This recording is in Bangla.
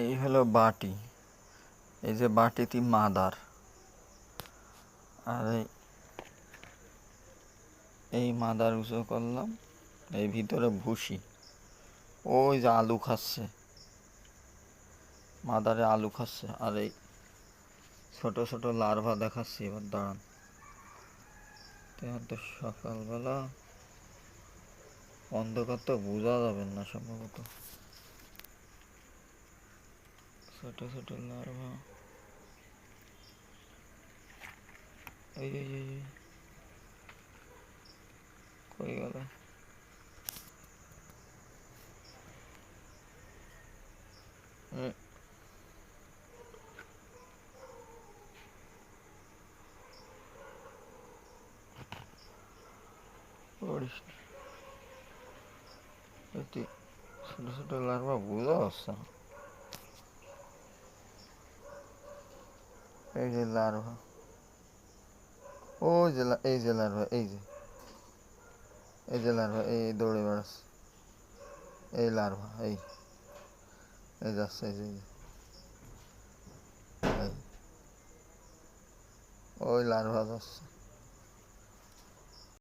এই হলো বাটি। এই যে বাটিতে মাদার, আর এই মাদার উঁচু করলাম, এই ভিতরে ভুসি। ওই যে আলু খাচ্ছে, মাদারে আলু খাচ্ছে। আর এই ছোট ছোট লার্ভা দেখাচ্ছি এবার, দাঁড়ান। তো সকালবেলা অন্ধকার তো বোঝা যাবে না সম্ভবত। ছোট ছোট লার্ভা, এই কই গেল? ছোট ছোট লার্ভা বোঝা যাচ্ছে না। এই যে লার্ভা, ওই যে এই যে লার্ভা, এই যে লার্ভা, এই দৌড়ে বেড়াচ্ছে। এই লার্ভা, এই যাচ্ছে, এই যে ওই লার্ভা যাচ্ছে।